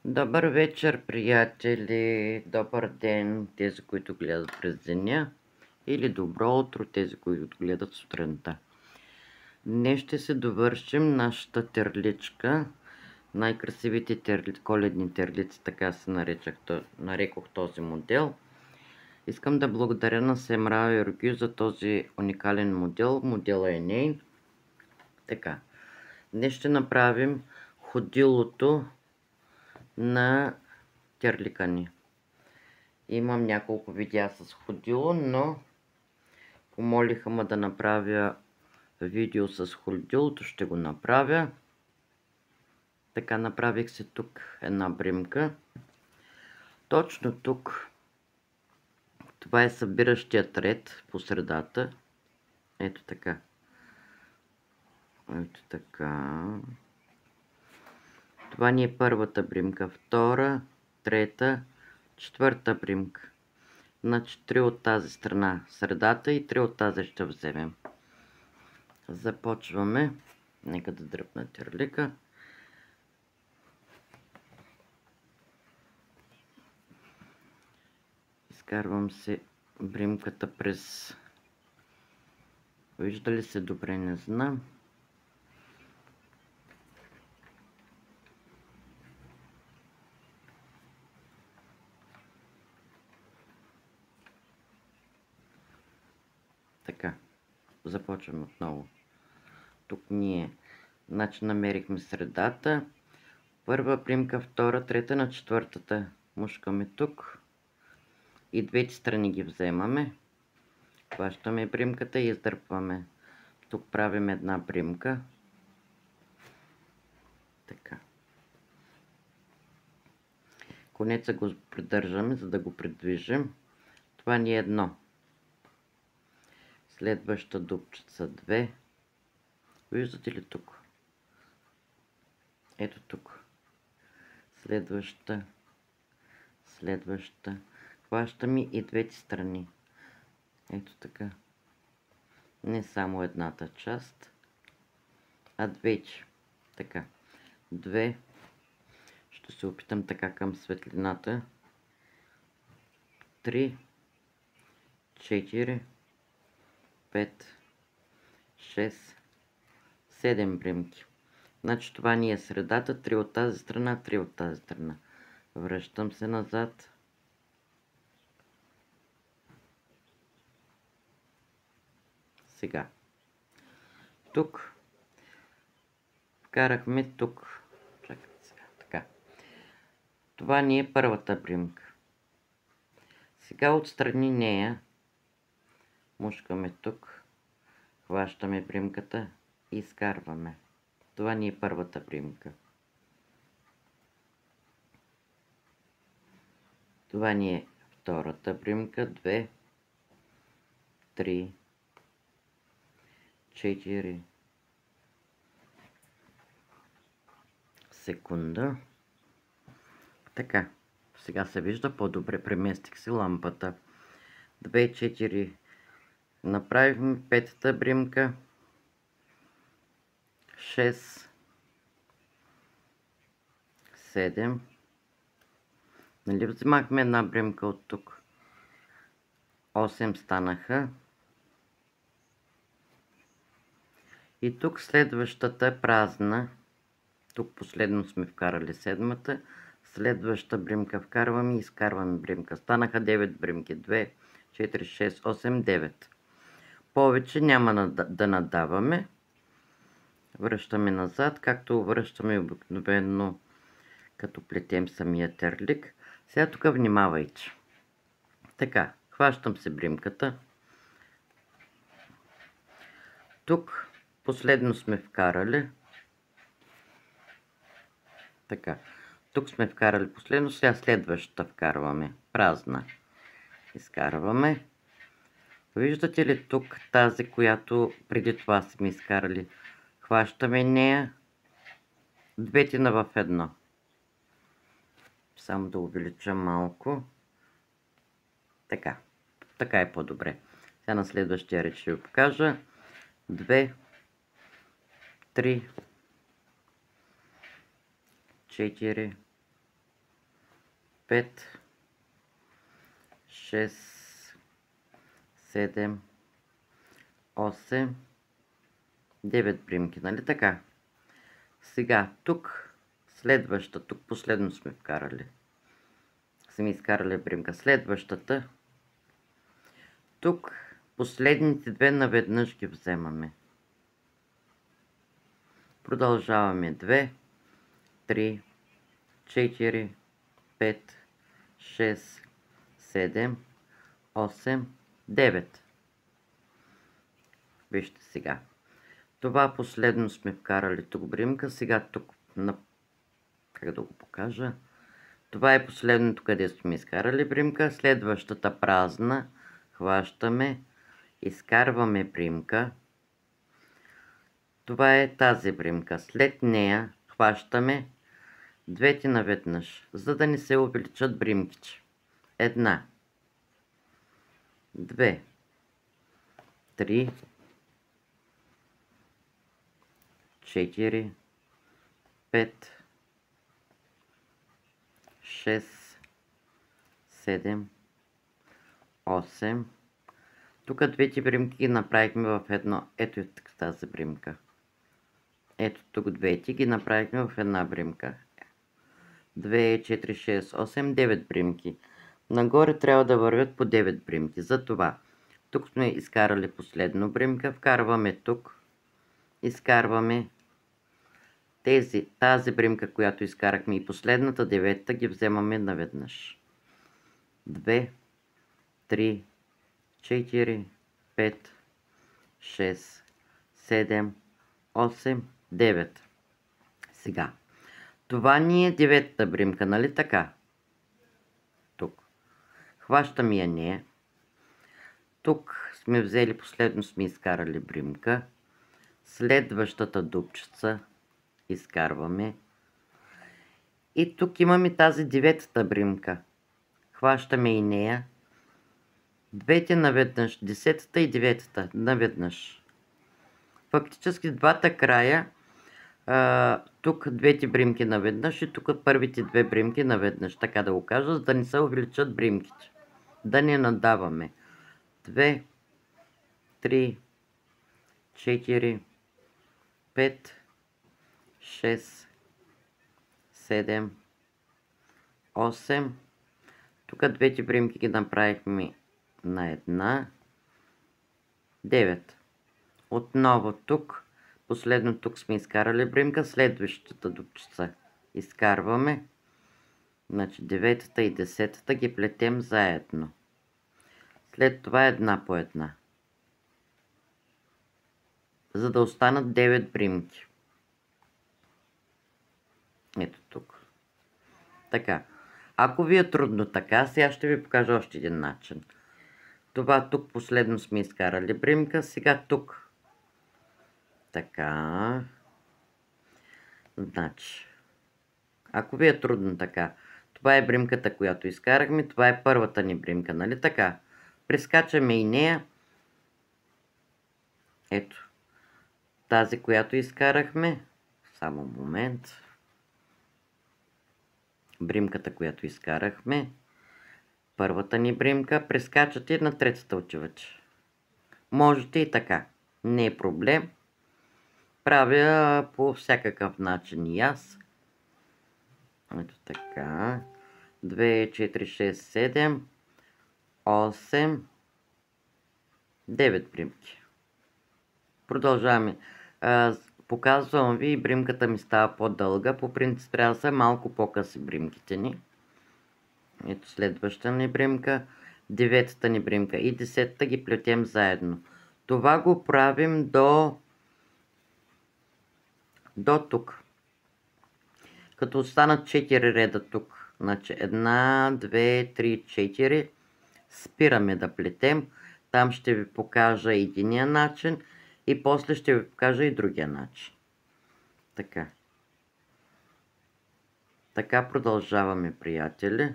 Добър вечер, приятели! Добър ден, тези, които гледат през деня, или добро утро, тези, които гледат сутринта. Днес ще се довършим нашата терличка, най-красивите коледни терлици, така се нарекох този модел. Искам да благодаря на Семра Юргю за този уникален модел. Моделът е нейн. Така, днес ще направим ходилото на терлика ни. Имам няколко видеа с ходило, но помолиха ме да направя видео с ходилото, ще го направя. Така, направих се тук една бримка. Точно тук, това е събиращият ред по средата. Ето така. Ето така. Това ни е първата бримка, втора, трета, четвърта бримка. Значи 3 от тази страна средата и 3 от тази ще вземем. Започваме. Нека да дръпна терлика. Изкарвам се бримката през... Вижда ли се добре? Не знам. Така. Започваме отново. Тук ние, значи, намерихме средата. Първа бримка, втора, трета, на четвъртата мушкаме тук. И двете страни ги вземаме. Хващаме бримката и издърпваме. Тук правим една бримка. Така. Конеца го придържаме, за да го придвижим. Това ни е едно. Следваща дупчица 2. Виждате ли тук? Ето тук. Следваща. Хващаме и двете страни. Ето така. Не само едната част, а двете. Така. 2. Ще се опитам така към светлината. 3. 4. 5. 6. 7 бримки. Значи това ни е средата. 3 от тази страна, 3 от тази страна. Връщам се назад. Сега. Тук. Вкарахме тук. Чакайте сега. Така. Това ни е първата бримка. Сега отстрани нея мушкаме тук. Хващаме бримката и изкарваме. Това ни е първата бримка. Това ни е втората бримка. 2, 3, 4. Секунда. Така. Сега се вижда по-добре. Преместих си лампата. 2, 4. Направихме петата бримка. 6, 7. Нали взимахме една бримка от тук? 8 станаха. И тук следващата е празна. Тук последно сме вкарали седмата. Следваща бримка вкарваме и изкарваме бримка. Станаха 9 бримки. 2, 4, 6, 8, 9. Повече няма да надаваме. Връщаме назад, както връщаме обикновено, като плетем самия терлик. Сега тук внимавайте. Така, хващам се бримката. Тук последно сме вкарали. Така, тук сме вкарали последно, сега следващата вкарваме. Празна. Изкарваме. Виждате ли тук тази, която преди това сме изкарали? Хващаме нея. Двете на в едно. Само да увелича малко. Така. Така е по-добре. Сега на следващия ред ще ви покажа. 2, 3, 4, 5, 6, 7, 8, 9 примки, нали така? Сега тук следващата, тук последно сме вкарали. Сме изкарали примка. Следващата, тук последните две наведнъж ги вземаме. Продължаваме 2, 3, 4, 5, 6, 7, 8, 9. Вижте сега. Това последно сме вкарали тук бримка. Сега тук, как да го покажа? Това е последното, къде сме изкарали бримка. Следващата празна хващаме, изкарваме бримка. Това е тази бримка. След нея хващаме двете наведнъж, за да не се увеличат бримките. 1, 2, 3, 4, 5, 6, 7, 8. Тук двете бримки ги направихме в едно. Ето е тази бримка. Ето тук двете ги направихме в една бримка. 2, 4, 6, 8, 9 бримки. Нагоре трябва да вървят по 9 бримки. Затова тук сме изкарали последно бримка. Вкарваме тук. Изкарваме тази бримка, която изкарахме и последната, 9-та, ги вземаме наведнъж. 2, 3, 4, 5, 6, 7, 8, 9. Сега. Това ни е 9-та бримка, нали така? Тук. Хващаме я нея. Тук сме взели, последно сме изкарали бримка. Следващата дупчица изкарваме. И тук имаме тази 9-та бримка. Хващаме и нея. Двете наведнъж. 10-та и 9-та наведнъж. Фактически двата края. Тук двете бримки наведнъж и тук първите две бримки наведнъж. Така да го кажа, за да не се увеличат бримките. Да не надаваме. 2, 3, 4, 5, 6, 7, 8. Тук двете бримки ги направихме на една. 9. Отново тук. Последно тук сме изкарали бримка. Следващата дупчица изкарваме. Значи 9-та и 10-та ги плетем заедно. След това една по една. За да останат 9 бримки. Ето тук. Така. Ако ви е трудно така, сега ще ви покажа още един начин. Това тук последно сме изкарали бримка. Сега тук. Така. Значи. Ако ви е трудно така. Това е бримката, която изкарахме. Това е първата ни бримка, нали така? Прескачаме и нея. Ето. Тази, която изкарахме. Само момент. Бримката, която изкарахме. Първата ни бримка. Прескачате на третата отивате. Можете и така. Не е проблем. Правя по всякакъв начин и аз. Ето така. 2, 4, 6, 7, 8, 9 бримки. Продължаваме. Показвам ви, бримката ми става по-дълга. По принцип трябва да са малко по-къси бримките ни. Ето следваща ни бримка. 9-та ни бримка и 10-та ги плетем заедно. Това го правим до тук. Като останат 4 реда тук. Значи 1, 2, 3, 4. Спираме да плетем. Там ще ви покажа единия начин. И после ще ви покажа и другия начин. Така. Така продължаваме, приятели.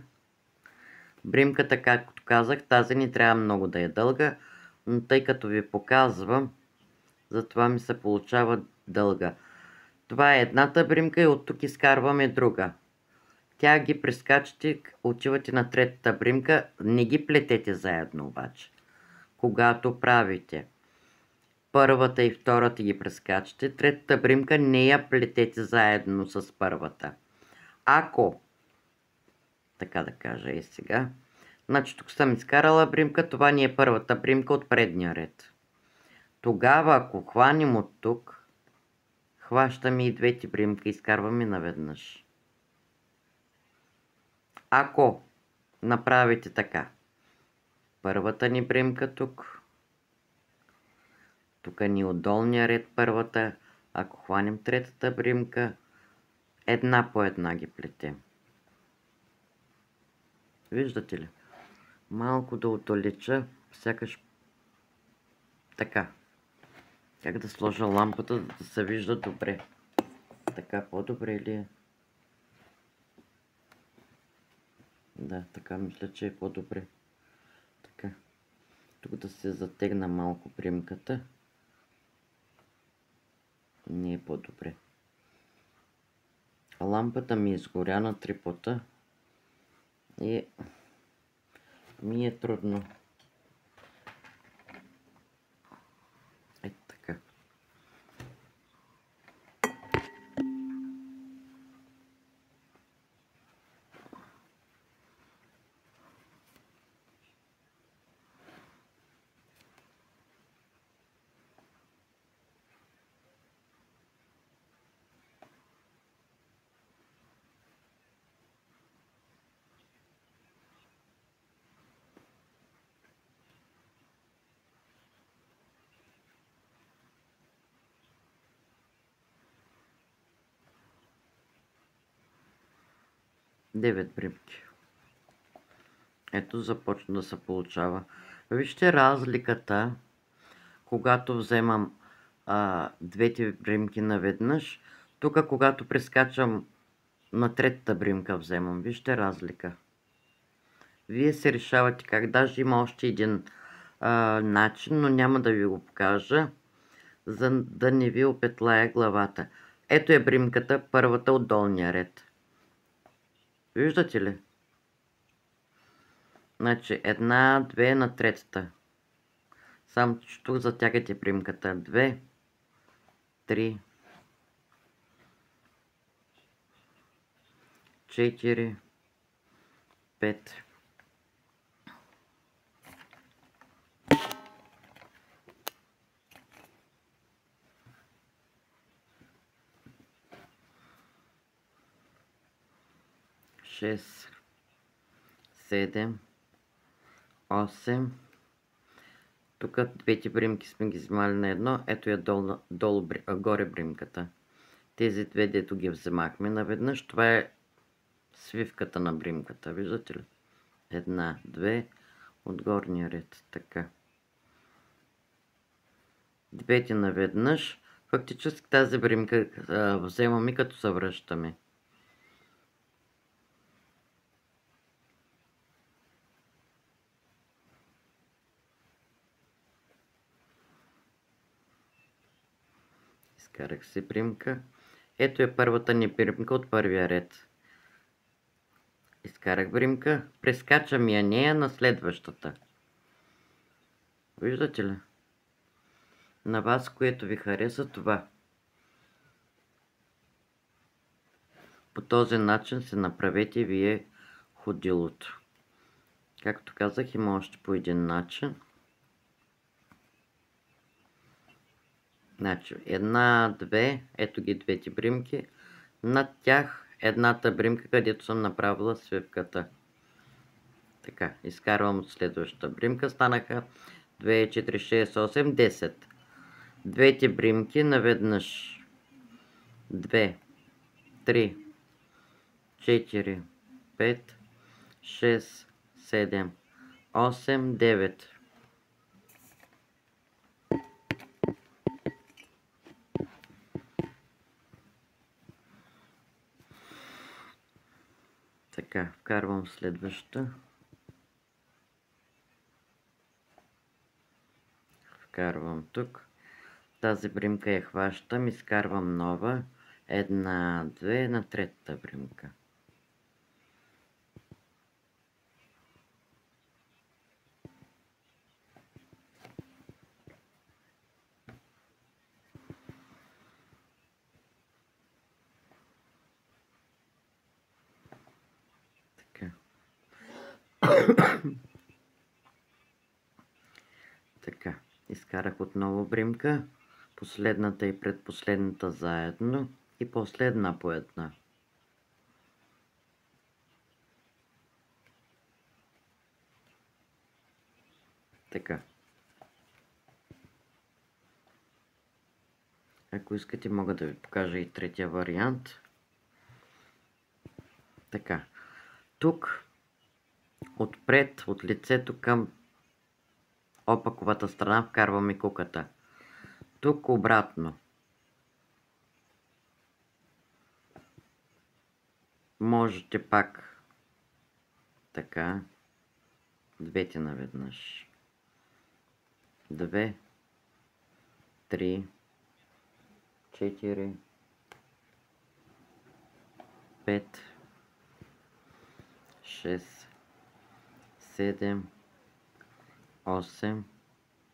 Бримката, както казах, тази ни трябва много да е дълга. Но тъй като ви показвам, затова ми се получава дълга. Това е едната бримка и от тук изкарваме друга. Тя ги прескачате, отивате на третата бримка, не ги плетете заедно обаче. Когато правите първата и втората ги прескачате, третата бримка не я плетете заедно с първата. Ако, така да кажа и сега, значи тук съм изкарала бримка, това ни е първата бримка от предния ред. Тогава, ако хванем от тук, хващаме и двете бримки, изкарваме наведнъж. Ако направите така, първата ни бримка тук ни от долния ред първата, ако хванем третата бримка, една по една ги плетем. Виждате ли? Малко да отдалеча, сякаш така. Как да сложа лампата, да се вижда добре. Така по-добре ли е? Да, така мисля, че е по-добре. Така. Тук да се затегна малко примката. Не е по-добре. Лампата ми изгоря на 3 пота и ми е трудно. Ето така. Девет бримки. Ето започна да се получава. Вижте разликата, когато вземам двете бримки наведнъж. Тук, когато прескачам на третата бримка вземам. Вижте разлика. Вие се решавате как. Даже има още един начин, но няма да ви го покажа, за да не ви опетлая главата. Ето е бримката, първата от долния ред. Виждате ли? Значи, една, две на третата. Само че тук затягате примката. 2, 3, 4, 5. Шест, 7, 8. Тук двете бримки сме ги взимали на едно. Ето я горе бримката. Тези две, дето ги вземахме наведнъж, това е свивката на бримката. Виждате ли? Една, две от горния ред. Така. Двете наведнъж. Фактически тази бримка вземаме като се връщаме. Изкарах си бримка. Ето е първата ни бримка от първия ред. Изкарах бримка. Прескачам я нея на следващата. Виждате ли? На вас, което ви хареса това. По този начин се направете вие ходилото. Както казах, има още по един начин. Значи, една, две, ето ги двете бримки. Над тях едната бримка, където съм направила свивката. Така, изкарвам от следващата бримка. Станаха 2, 4, 6, 8, 10. Двете бримки наведнъж. 2, 3, 4, 5, 6, 7, 8, 9. Така, вкарвам следващата. Вкарвам тук. Тази бримка я хващам, изкарвам нова. Една, две на третата бримка. Така, изкарах отново бримка, последната и предпоследната заедно и после една по една. Така. Ако искате, мога да ви покажа и третия вариант. Така. Тук, отпред, от лицето към опаковата страна, вкарваме куката. Тук обратно. Можете пак така. Двете наведнъж. 2, 3, 4, 5, 6, 7, 8.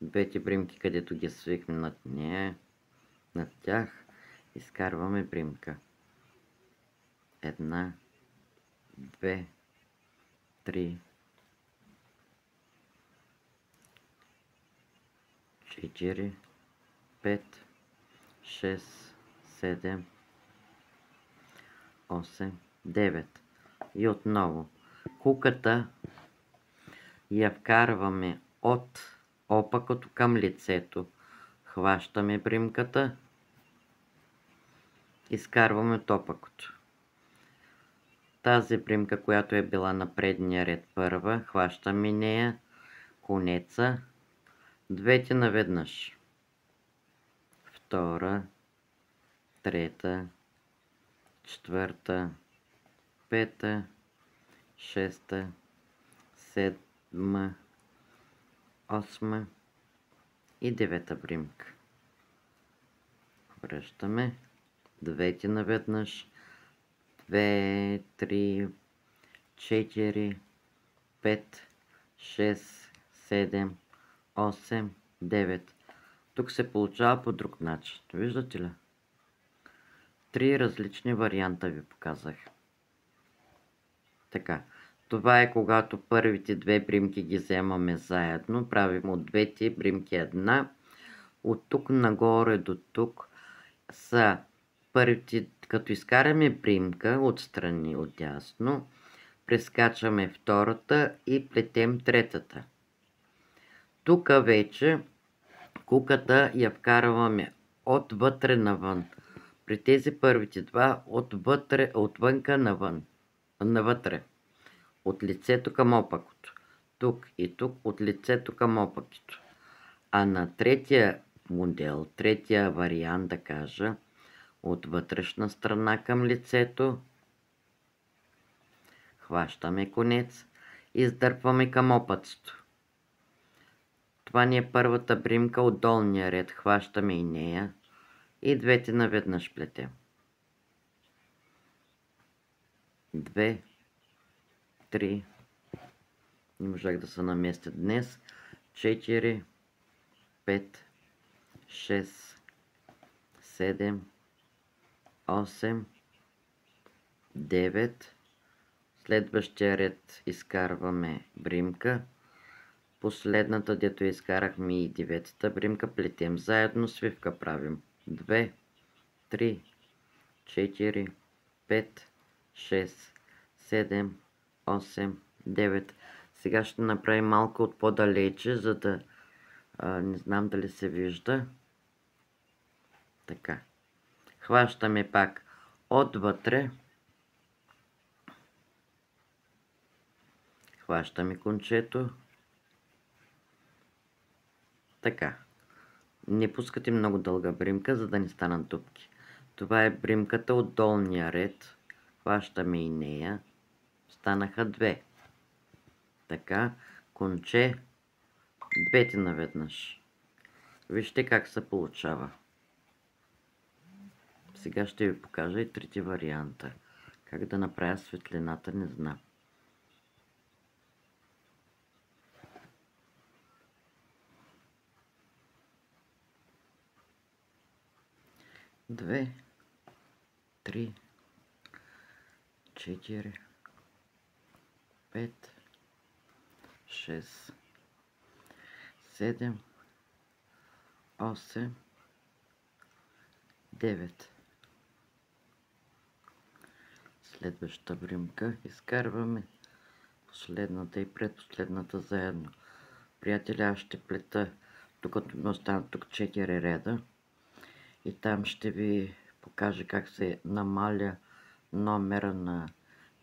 Двете бримки, където ги свикнем над нея, над тях, изкарваме бримка. 1, 2, 3, 4, 5, 6, 7, 8, 9. И отново. Куката я вкарваме от опакото към лицето. Хващаме бримката. Изкарваме от опакото. Тази бримка, която е била на предния ред първа, хващаме нея, конеца, двете наведнъж. Втора, трета, четвърта, пета, шеста, седма, осма и девета бримка. Връщаме двете наведнъж. 2, 3, 4, 5, 6, 7, 8, 9. Тук се получава по друг начин. Виждате ли? 3 различни варианта ви показах. Така. Това е когато първите две бримки ги вземаме заедно. Правим от двете бримки една. От тук нагоре до тук са първите, като изкараме бримка отстрани, отдясно, прескачаме втората и плетем третата. Тук вече куката я вкарваме отвътре навън. При тези първите два отвънка навън. Навътре. От лицето към опакото. Тук и тук от лицето към опакото. А на третия модел, третия вариант да кажа, от вътрешна страна към лицето, хващаме конец и издърпваме към опътството. Това ни е първата бримка от долния ред. Хващаме и нея и двете наведнъж плетем. 2, 3, не можах да се наместя днес, 4, 5, 6, 7, 8, 9. Следващия ред изкарваме бримка. Последната, дето изкарахме и деветата бримка, плетем заедно, свивка правим. 2, 3, 4, 5, 6, 7, 8, 9. Сега ще направим малко от по-далече, за да не знам дали се вижда. Така. Хващаме пак отвътре. Хващаме кончето. Така. Не пускате много дълга бримка, за да не станат дупки. Това е бримката от долния ред. Хващаме и нея. Станаха две. Така. Конче. Двете наведнъж. Вижте как се получава. Сега ще ви покажа и трети варианта. Как да направя светлината, не знам. Две, 3, 4, 5, 6, 7, 8, 9. Следващата бримка изкарваме последната и предпоследната заедно. Приятели, аз ще плета, докато ми останат тук 4 реда и там ще ви покажа как се намаля номера на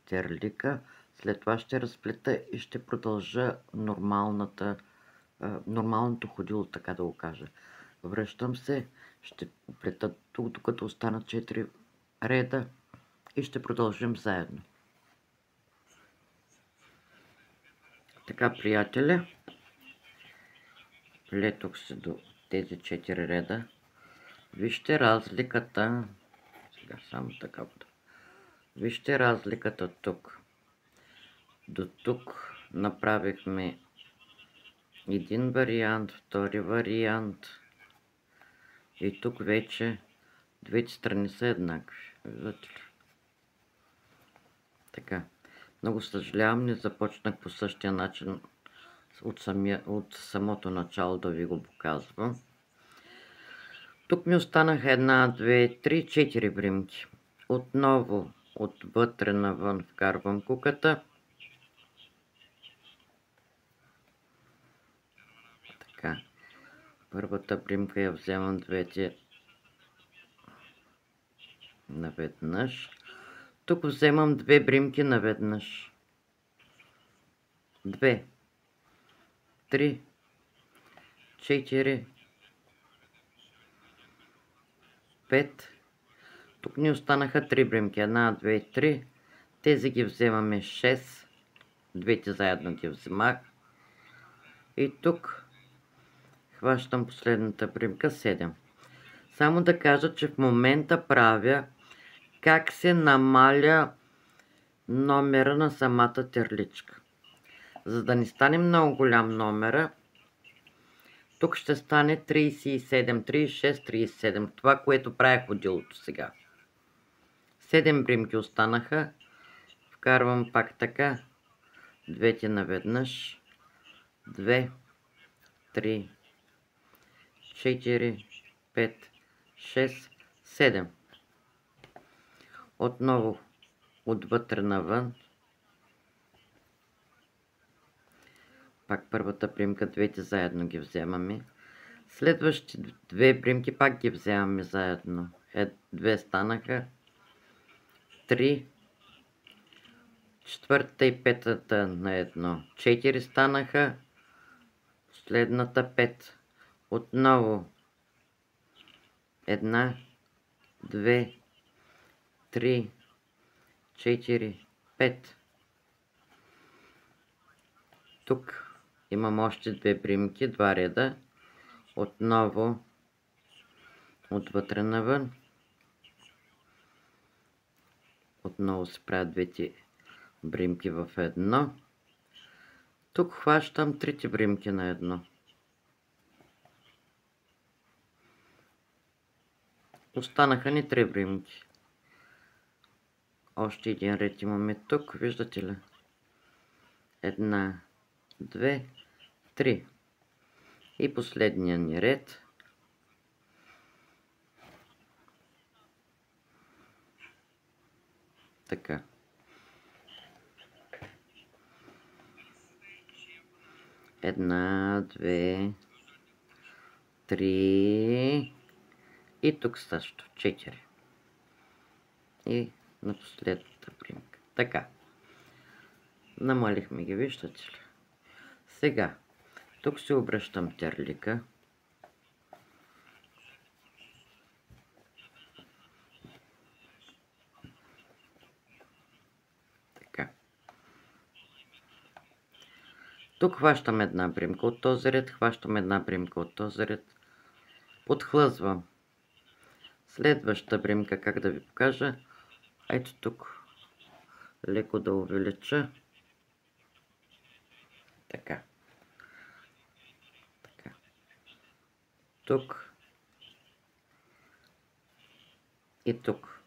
терлика. След това ще разплета и ще продължа нормалното ходило, така да го кажа. Връщам се, ще плета тук, докато останат 4 реда и ще продължим заедно. Така, приятели, плетох се до тези 4 реда. Вижте разликата. Сега само така. Вижте разликата тук. До тук направихме един вариант, втори вариант. И тук вече двете страни са еднакви. Виждате ли? Така. Много съжалявам, не започнах по същия начин от самото начало да ви го показвам. Тук ми останаха 1, 2, 3, 4 бримки. Отново отвътре навън вкарвам куката. Така. Първата бримка я вземам двете наведнъж. Тук вземам 2 бримки наведнъж. 2, 3, 4, 5. Тук ни останаха 3 бримки. 1, 2, 3. Тези ги вземаме 6. Двете заедно ги вземах. И тук хващам последната бримка 7. Само да кажа, че в момента правя как се намаля номера на самата терличка. За да не стане много голям номера, тук ще стане 37, 36, 37. Това, което правя ходилото сега. 7 бримки останаха. Вкарвам пак така. Двете наведнъж. 2, 3, 4, 5, 6, 7. Отново отвътре навън. Пак първата примка, двете заедно ги вземаме. Следващите 2 примки пак ги вземаме заедно. 2 станаха. 3. Четвъртата и петата на едно. 4 станаха. Следната 5. Отново. 1, 2, 3, 4, 5. Тук имам още 2 примки, 2 реда. Отново отвътре навън. Отново се правят двете бримки в едно. Тук хващам 3 бримки на едно. Останаха ни 3 бримки. Още един ред имаме тук, виждате ли? 1, 2, 3. И последния ни ред. Така. Една, 2, 3. И тук също 4. И на последната примка. Така. Намалихме ги, виждате ли? Сега, тук се обръщам терлика. Така. Тук хващам една примка от този ред, хващам една примка от този ред. Подхлъзвам. Следващата примка, как да ви покажа? Ето тук. Леко да увелича. Така. Така. Тук. И тук.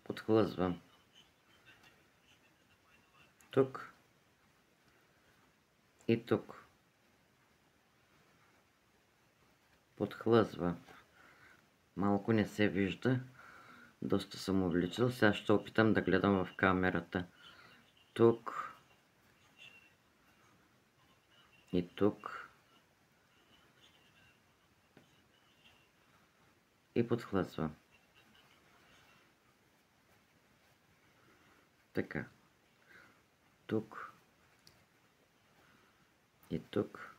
Подхлъзвам. Тук. И тук. Подхлъзва. Малко не се вижда. Доста съм увеличил. Сега ще опитам да гледам в камерата. Тук. И тук. И подхлъзва. Така. Тук. И тук.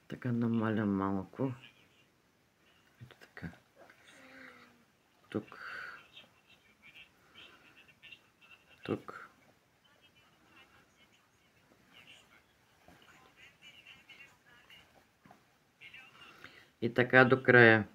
Така намалям малко. Ето така. Тук. Тук. И така до края.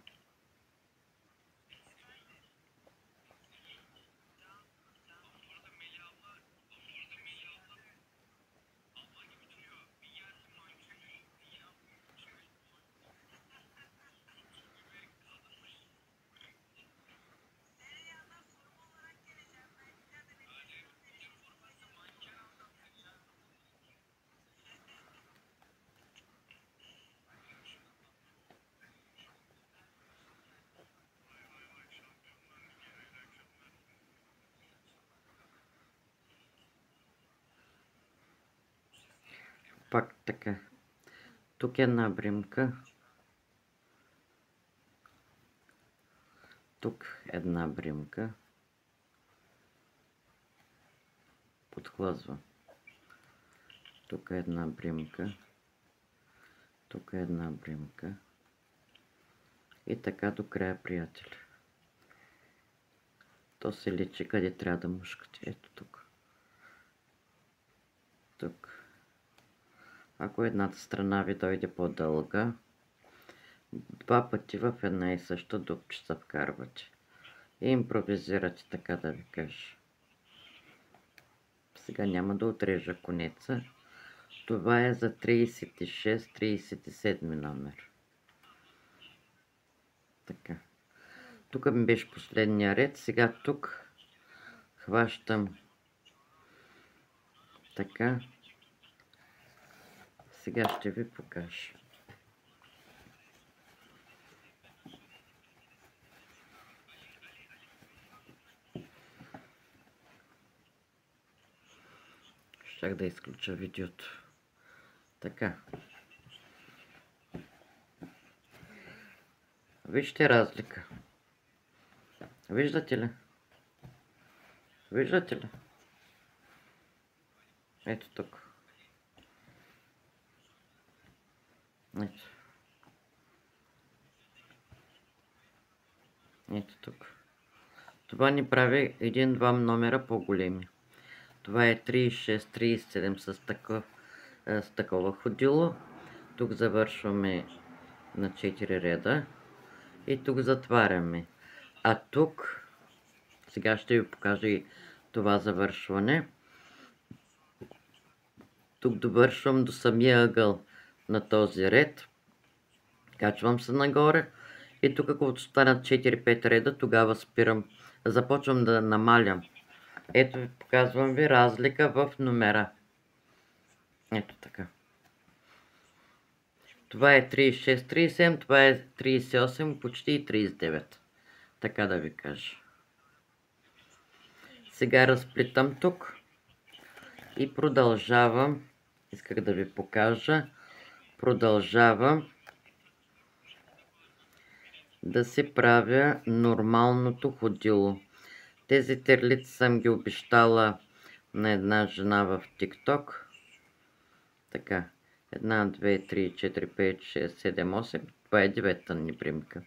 Пак така. Тук е една бримка. Тук една бримка. Подхлъзва. Тук е една бримка. Тук е една бримка. И така до края, приятели. То се личи къде трябва да мушкате. Ето тук. Тук. Ако едната страна ви дойде по-дълга, два пъти в една и съща дупчица вкарвате. И импровизирате, така да ви кажа. Сега няма да отрежа конеца. Това е за 36-37 номер. Така. Тук ми беше последния ред. Сега тук хващам така. Сега ще ви покажа. Щях да изключа видеото. Така. Вижте разлика. Виждате ли? Виждате ли? Ето тук. Ето. Ето тук. Това ни прави един-два номера по-големи. Това е 36-37 с такова ходило. Тук завършваме на 4 реда. И тук затваряме. А тук, сега ще ви покажа и това завършване. Тук довършвам до самия ъгъл на този ред. Качвам се нагоре. И тук, ако останат 4-5 реда, тогава спирам. Започвам да намалям. Ето, показвам ви разлика в номера. Ето така. Това е 36-37, това е 38, почти 39. Така да ви кажа. Сега разплитам тук. И продължавам. Исках да ви покажа. Продължавам да си правя нормалното ходило. Тези терлици съм ги обещала на една жена в TikTok. Така. 1, 2, 3, 4, 5, 6, 7, 8. Това е 9-та ни примка.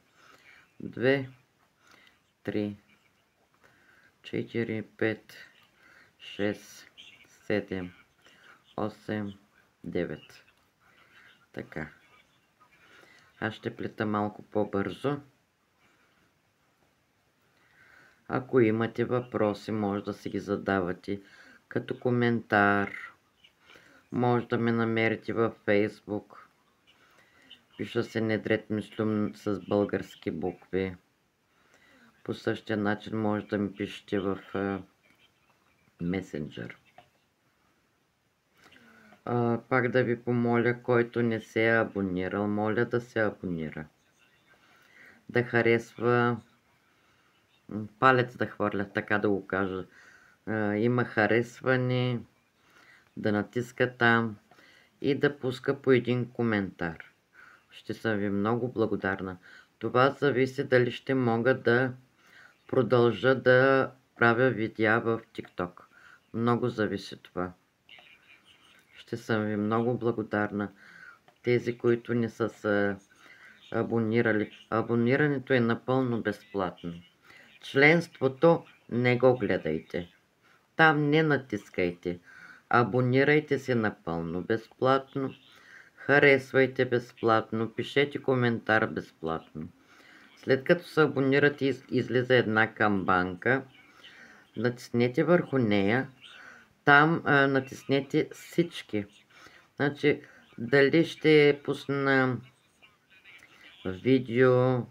2, 3, 4, 5, 6, 7, 8, 9. Така. Аз ще плета малко по-бързо. Ако имате въпроси, може да си ги задавате като коментар. Може да ме намерите във Facebook. Пиша се Недрет Мюслюм с български букви. По същия начин може да ми пишете в Messenger. Пак да ви помоля, който не се е абонирал, моля да се абонира. Да харесва, палец да хвърля, така да го кажа. Има харесване, да натиска там и да пуска по един коментар. Ще съм ви много благодарна. Това зависи дали ще мога да продължа да правя видеа в TikTok. Много зависи това. Ще съм ви много благодарна. Тези, които не са се абонирали. Абонирането е напълно безплатно. Членството не го гледайте. Там не натискайте. Абонирайте се напълно безплатно. Харесвайте безплатно. Пишете коментар безплатно. След като се абонирате, излиза една камбанка. Натиснете върху нея. Там натиснете всички. Значи, дали ще пусна видео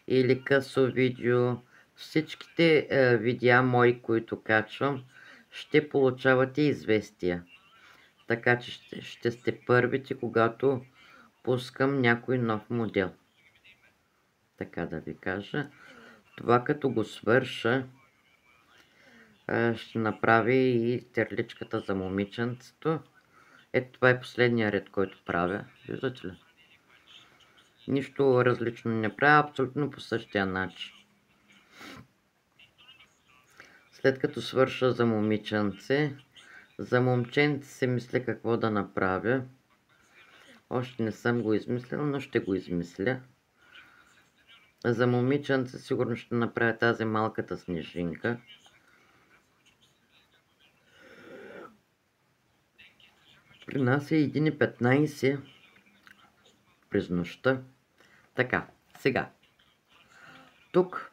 или късо видео, всичките видеа мои, които качвам, ще получавате известия. Така че ще сте първите, когато пускам някой нов модел. Така да ви кажа. Това като го свърша, ще направя и терличката за момиченцето. Ето това е последния ред, който правя. Виждате ли? Нищо различно не правя, абсолютно по същия начин. След като свърша за момиченце, за момченце се мисля какво да направя. Още не съм го измислила, но ще го измисля. За момиченце сигурно ще направя тази малката снежинка. При нас е 1:15 през нощта. Така, сега. Тук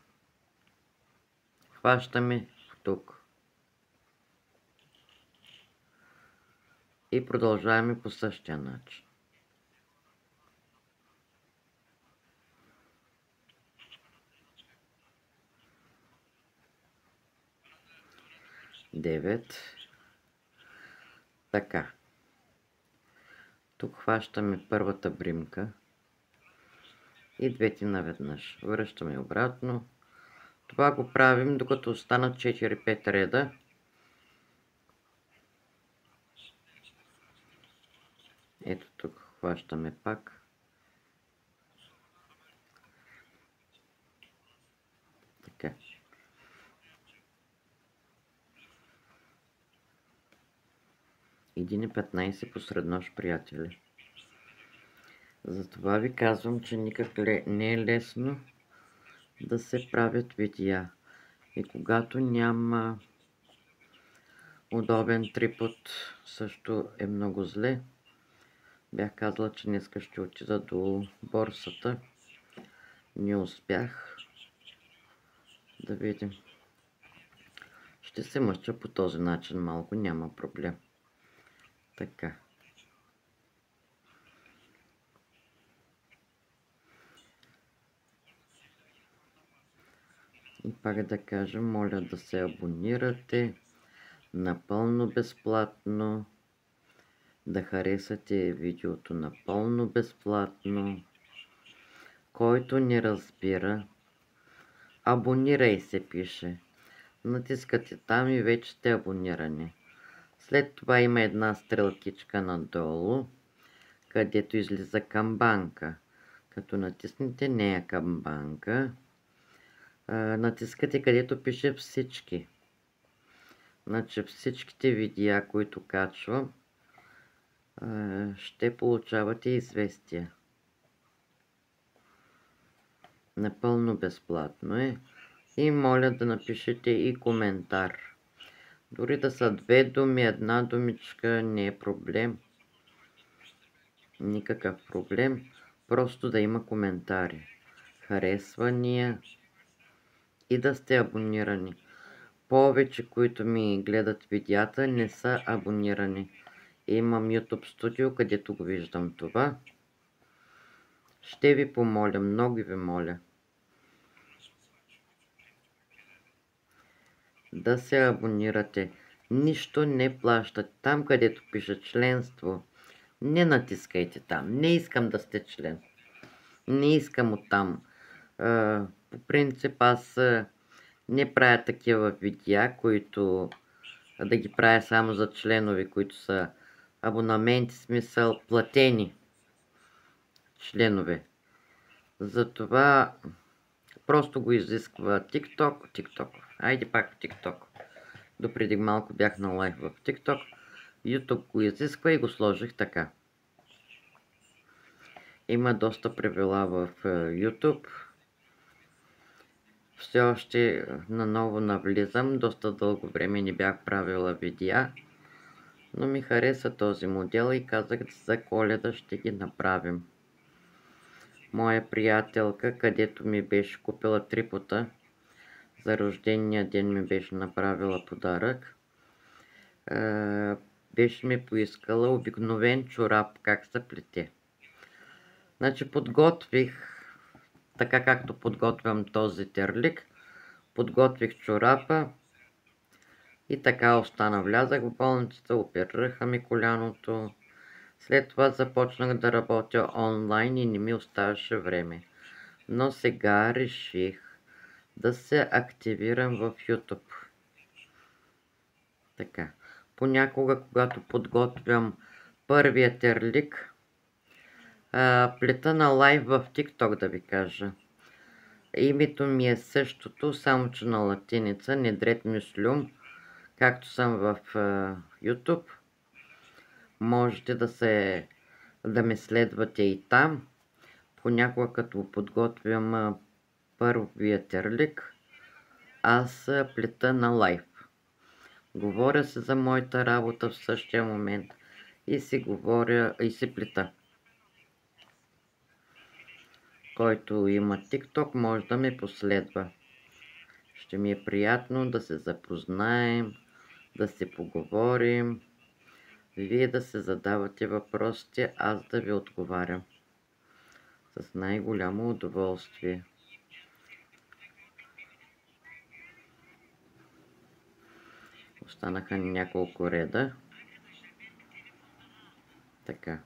хващаме тук. И продължаваме по същия начин. Девет. Така. Тук хващаме първата бримка и двете наведнъж. Връщаме обратно. Това го правим докато останат 4-5 реда. Ето тук хващаме пак. Така. Един 15 посред нощ, приятели. Затова ви казвам, че никак не е лесно да се правят видеа. И когато няма удобен трипод, също е много зле. Бях казала, че днеска ще отида до борсата. Не успях. Да видим. Ще се мъча по този начин малко, няма проблем. Така. И пак да кажа, моля да се абонирате. Напълно безплатно. Да харесате видеото напълно безплатно. Който не разбира, абонирай се пише. Натискате там и вече сте абонирани. След това има една стрелкичка надолу, където излиза камбанка. Като натиснете нея камбанка, натискате където пише всички. Значи всичките видеа, които качвам, ще получавате известия. Напълно безплатно е. И моля да напишете и коментар. Дори да са 2 думи, една думичка, не е проблем. Никакъв проблем. Просто да има коментари. Харесвания и да сте абонирани. Повече, които ми гледат видеята, не са абонирани. Имам YouTube Studio, където го виждам това. Ще ви помоля, много ви моля, да се абонирате. Нищо не плащате. Там, където пише членство, не натискайте там. Не искам да сте член. Не искам оттам. По принцип аз не правя такива видеа, които да ги правя само за членове, които са абонаменти, смисъл платени членове. Затова просто го изисква TikTok. Айде пак TikTok. Допреди малко бях на лайв в TikTok. YouTube го изисква и го сложих така. Има доста правила в YouTube. Все още наново навлизам. Доста дълго време не бях правила видеа. Но ми хареса този модел и казах, за Коледа ще ги направим. Моя приятелка, където ми беше купила трипота, за рождения ден ми беше направила подарък. Беше ми поискала обикновен чорап, как се плете. Значи подготвих, така както подготвям този терлик, подготвих чорапа и така остана. Влязах в болницата, оперираха ми коляното. След това започнах да работя онлайн и не ми оставаше време. Но сега реших да се активирам в YouTube. Така. Понякога, когато подготвям първия терлик, плета на лайв в TikTok, да ви кажа. Името ми е същото, само че на латиница, Недрет Мюслюм, както съм в YouTube. Можете да ме следвате и там. Понякога, като подготвям първия терлик, аз плета на лайв. Говоря се за моята работа в същия момент и си говоря и си плета. Който има TikTok, може да ме последва. Ще ми е приятно да се запознаем, да се поговорим, вие да се задавате въпросите, аз да ви отговарям. С най-голямо удоволствие. Останаха няколко реда. Така.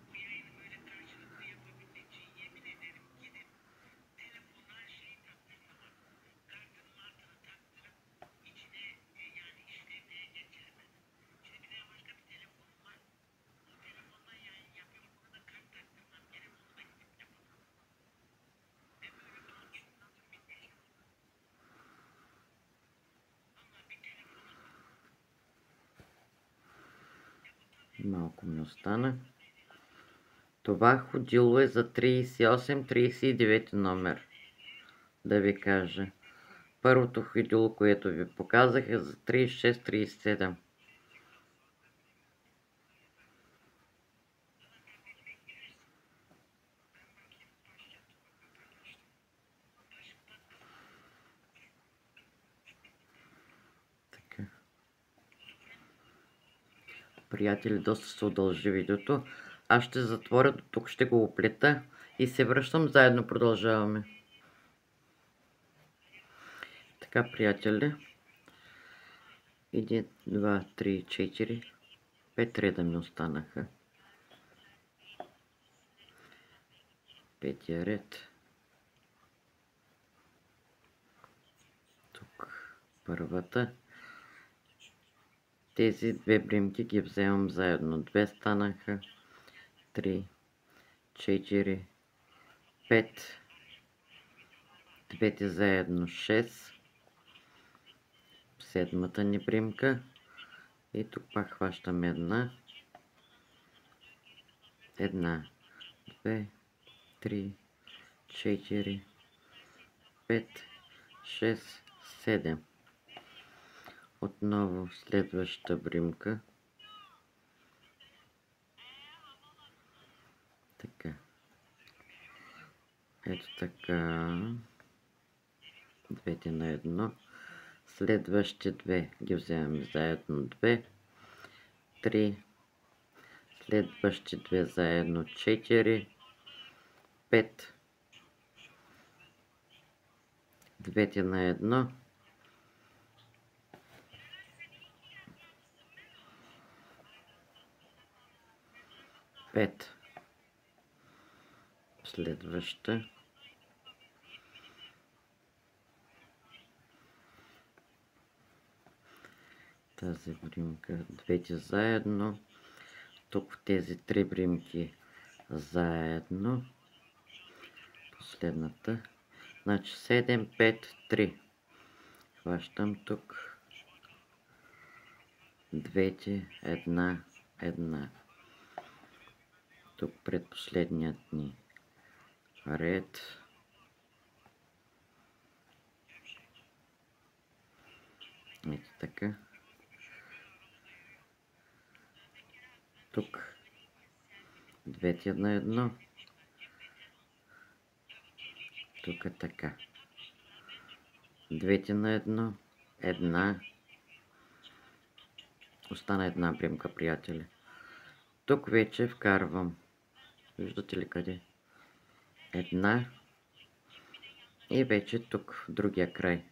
Малко ми остана. Това ходило е за 38-39 номер. Да ви кажа. Първото ходило, което ви показах, е за 36-37. Така. Приятели, доста се удължи видеото. Аз ще затворя, до тук ще го оплета и се връщам, заедно продължаваме. Така, приятели. 1, 2, 3, 4, 5 реда ми останаха. Петия ред. Тук първата. Тези две бримки ги вземам заедно. 2 станаха. 3, 4, 5. Двете заедно 6. Седмата ни бримка. И тук пак хващам една. 1, 2, 3, 4, 5, 6, 7. Отново следващата бримка. Така. Ето така. двете на едно, следващите две ги вземем заедно 2, 3, следващите две заедно 4, 5, двете на едно, 5, следваща, тази бримка, двете заедно, тук тези три бримки заедно, последната, значи 7, 5, 3. Хващам тук двете, една. Тук предпоследният ни ред. Ето така. Тук двете на едно. Тук е така. Двете на едно. Една. Остана една бримка, приятели. Тук вече вкарвам. Виждате ли къде? Една. И вече тук в другия край.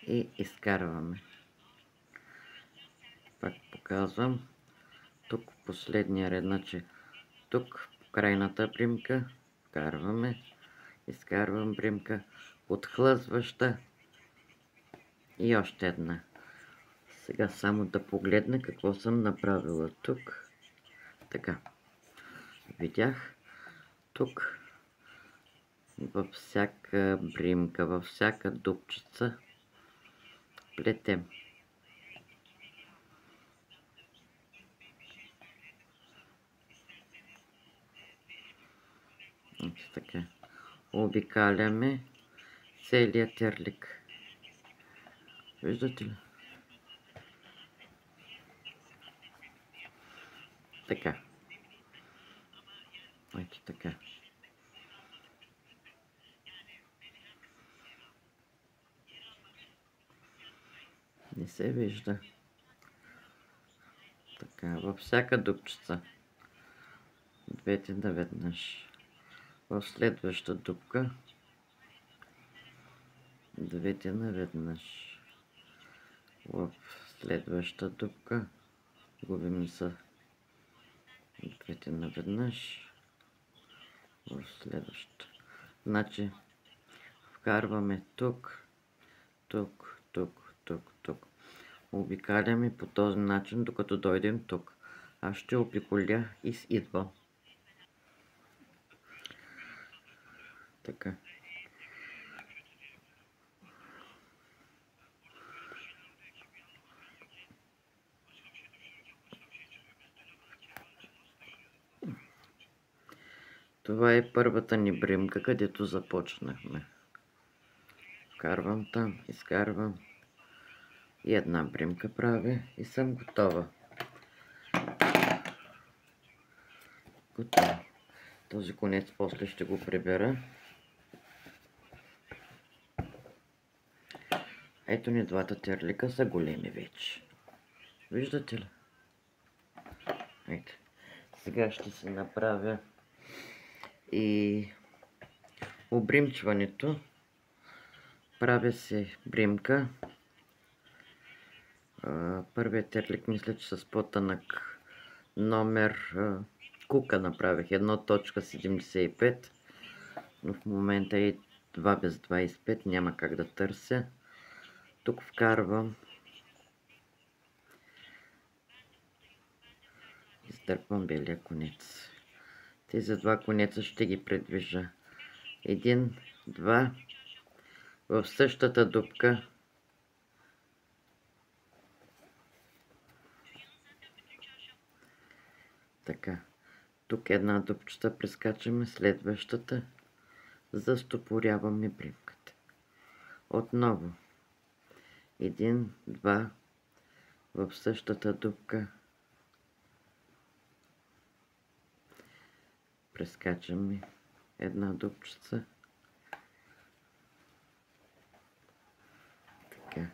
И изкарваме. Пак показвам. Тук в последния ред, значи тук в крайната бримка вкарваме. Изкарвам бримка, отхлъзваща и още една. Сега само да погледна какво съм направила тук. Така. Видях тук във всяка бримка, във всяка дупчица плетем. Така. Обикаляме целият терлик. Виждате ли? Така. Ето така. Не се вижда. Така, във всяка дупчица. Двете наведнъж. В следваща дупка. Двете наведнъж. В следваща дупка. Губим се. Двете наведнъж. В следващата. Значи, вкарваме тук, тук, тук, тук, тук. Обикаляме по този начин, докато дойдем тук. Аз ще обиколя и идвам. Така. Това е първата ни бримка, където започнахме. Вкарвам там, изкарвам. И една бримка правя и съм готова. Готово. Този конец после ще го прибера. Ето ни двата терлика са големи вече. Виждате ли? Ето. Сега ще се направя и обримчването. Правя се бримка. Първият терлик мисля, че с по-тънък номер кука направих 1.75, но в момента е 2 без 25, няма как да търся. Тук вкарвам, издърпвам белия конец. Тези два конеца ще ги предвижа. 1, 2, в същата дупка. Така. Тук една дупчета прескачаме, следващата застопоряваме бримката. Отново. 1, 2, в същата дупка. Прескачаме една дупчица. Така.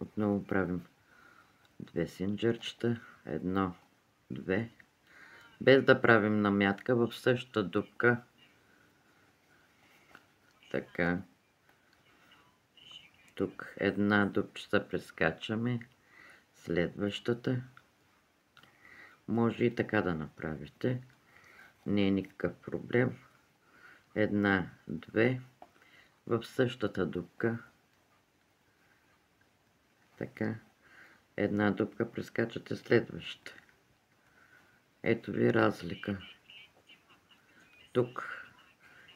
Отново правим 2 синджерчета. 1, 2. Без да правим намятка в същата дупка. Така. Тук една дупчица прескачаме. Следващата. Може и така да направите. Не е никакъв проблем. Една, две. В същата дупка. Така. Една дупка прескачате следващата. Ето ви разлика. Тук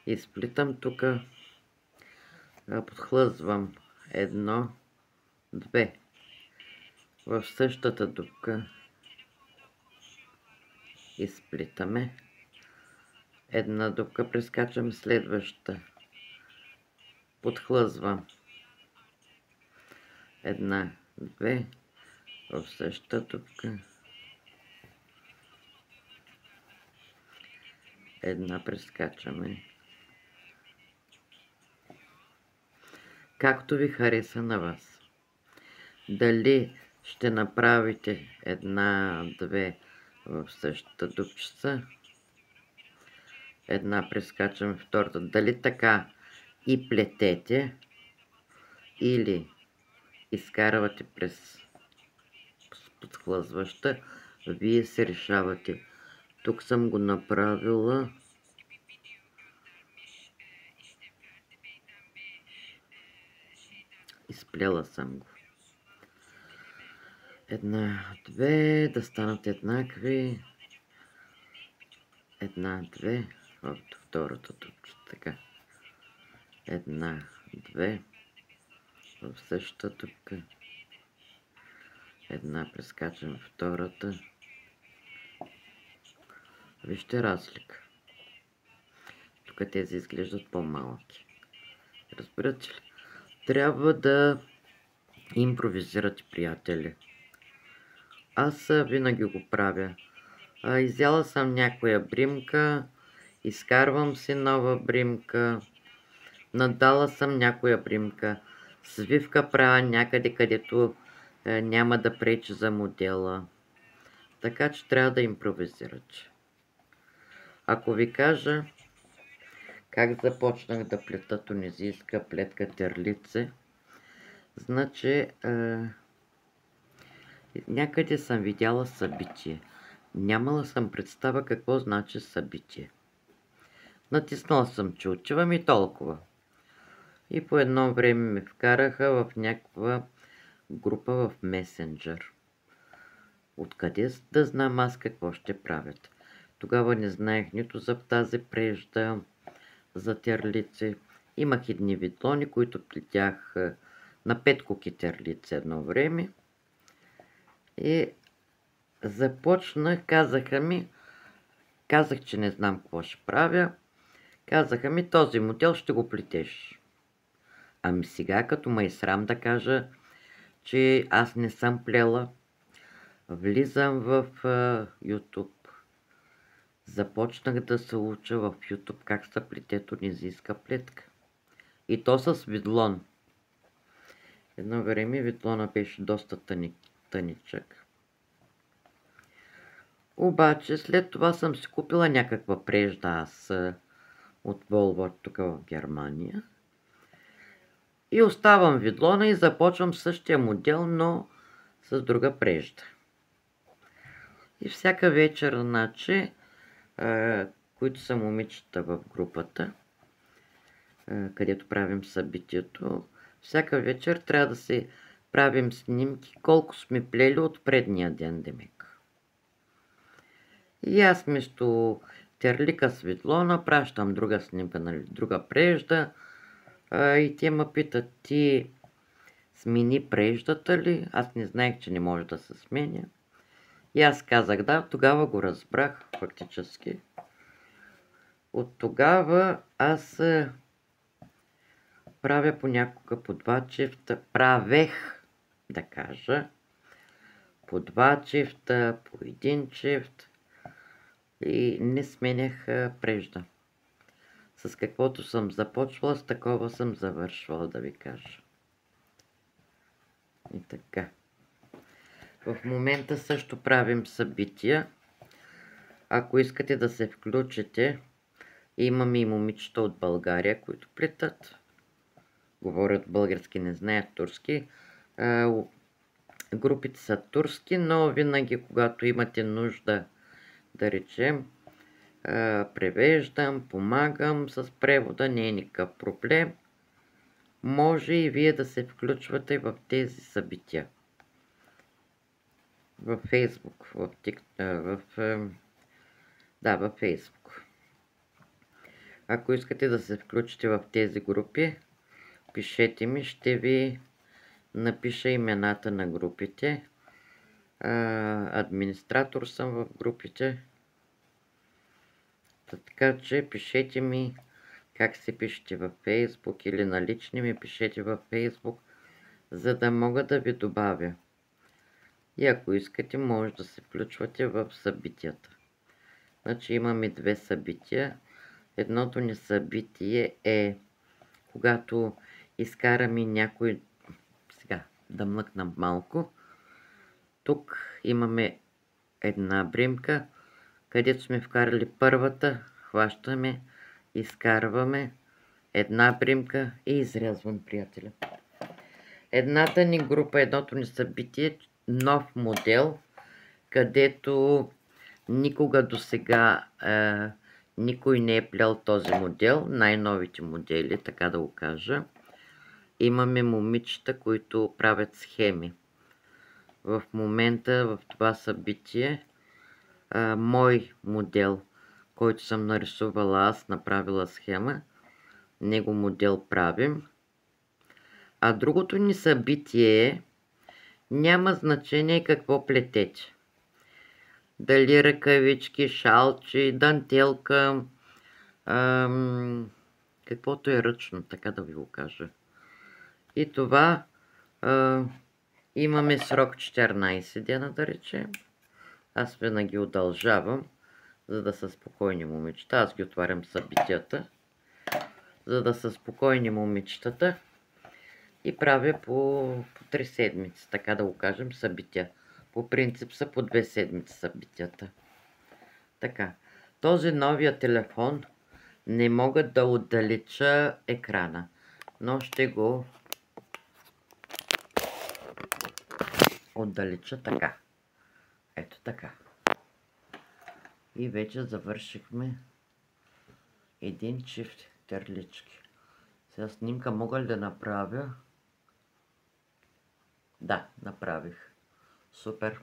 изплитам, тук подхлъзвам. Едно, две. В същата дупка изплитаме. Една дупка прескачам следващата. Подхлъзвам. Една, две. В същата дупка. Една прескачаме. Както ви хареса на вас. Дали ще направите една, две в същата дупчица. Една прескачаме втората. Дали така и плетете, или изкарвате през подхлъзваща, вие се решавате. Тук съм го направила. Изплела съм го. Една, две, да станат еднакви. Една, две, в втората дупчица. Така. Една, две, в същата дупка. Една прескачам втората. Вижте разлика. Тук тези изглеждат по-малки. Разбирате ли? Трябва да импровизирате, приятели. Аз винаги го правя. Изяла съм някоя бримка, изкарвам си нова бримка, надала съм някоя бримка, свивка правя някъде, където няма да пречи за модела. Така че трябва да импровизирате. Ако ви кажа как започнах да плета тунизийска плетка терлице, значи някъде съм видяла събитие. Нямала съм представа какво значи събитие. Натиснала съм, че отивам и толкова. И по едно време ме вкараха в някаква група в месенджер. Откъде да знам аз какво ще правят? Тогава не знаех нито за тази прежда, за терлици. Имах едни видлони, които плетях на 5 куки терлици едно време. И започнах, казах, че не знам какво ще правя. Казаха ми, този модел ще го плетеш. Ами сега, като ме е срам да кажа, че аз не съм плела, влизам в YouTube. Започнах да се уча в YouTube как се плете тунизийска плетка. И то с видлон. Едно време видлона беше доста тъничък. Обаче след това съм си купила някаква прежда аз от Volvo тук в Германия. И оставам видлона и започвам същия модел, но с друга прежда. И всяка вечер, значи, които са момичета в групата, където правим събитието, всяка вечер трябва да си правим снимки колко сме плели от предния ден, демек. И аз вместо терлика Светлона пращам друга снимка, нали, друга прежда. И те ме питат, ти смени преждата ли? Аз не знаех, че не може да се сменя. И аз казах да, тогава го разбрах фактически. От тогава аз правя понякога по 2 чифта, правех, да кажа, по 2 чифта, по 1 чифт. и не сменях прежда. С каквото съм започвала, с такова съм завършвала, да ви кажа. И така. В момента също правим събития. Ако искате да се включите, имаме и момичета от България, които плетат. Говорят български, не знаят турски. Групите са турски, но винаги, когато имате нужда, да речем, превеждам, помагам с превода, не е никакъв проблем. Може и вие да се включвате в тези събития. Във Фейсбук, във Фейсбук. Ако искате да се включите в тези групи, пишете ми, ще ви напиша имената на групите. Администратор съм в групите. Така че пишете ми как се пишете във Фейсбук или на лични ми пишете във Фейсбук, за да мога да ви добавя. И ако искате, може да се включвате в събитията. Значи имаме две събития. Едното ни събитие е когато изкараме някой... Сега да млъкна малко. Тук имаме една бримка, където сме вкарали първата, хващаме, изкарваме една бримка и изрязвам, приятеля. Едната ни група, едното ни събитие, нов модел, където никога до сега никой не е плял този модел, най-новите модели, така да го кажа. Имаме момичета, които правят схеми. В момента в това събитие мой модел, който съм нарисувала аз, направила схема, него модел правим. А другото ни събитие е, няма значение какво плетете. Дали ръкавички, шалчи, дантелка, каквото е ръчно, така да ви го кажа. И това имаме срок 14 дена, да речем. Аз винаги удължавам, за да са спокойни момичета. Аз ги отварям събитията, за да са спокойни момичетата. И правя по 3 седмици, така да го кажем, събития. По принцип са по 2 седмици събитията. Така, този новия телефон не мога да отдалеча екрана, но ще го отдалеча така. Ето така. И вече завършихме един чифт терлички. Сега снимка мога ли да направя? Да, направих. Супер.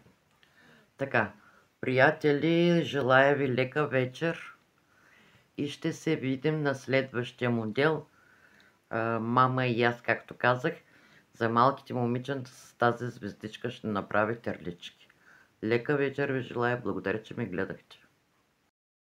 Така, приятели, желая ви лека вечер и ще се видим на следващия модел. Мама и аз, както казах, за малките момичета с тази звездичка ще направя терлички. Лека вечер ви желая, благодаря, че ме гледахте.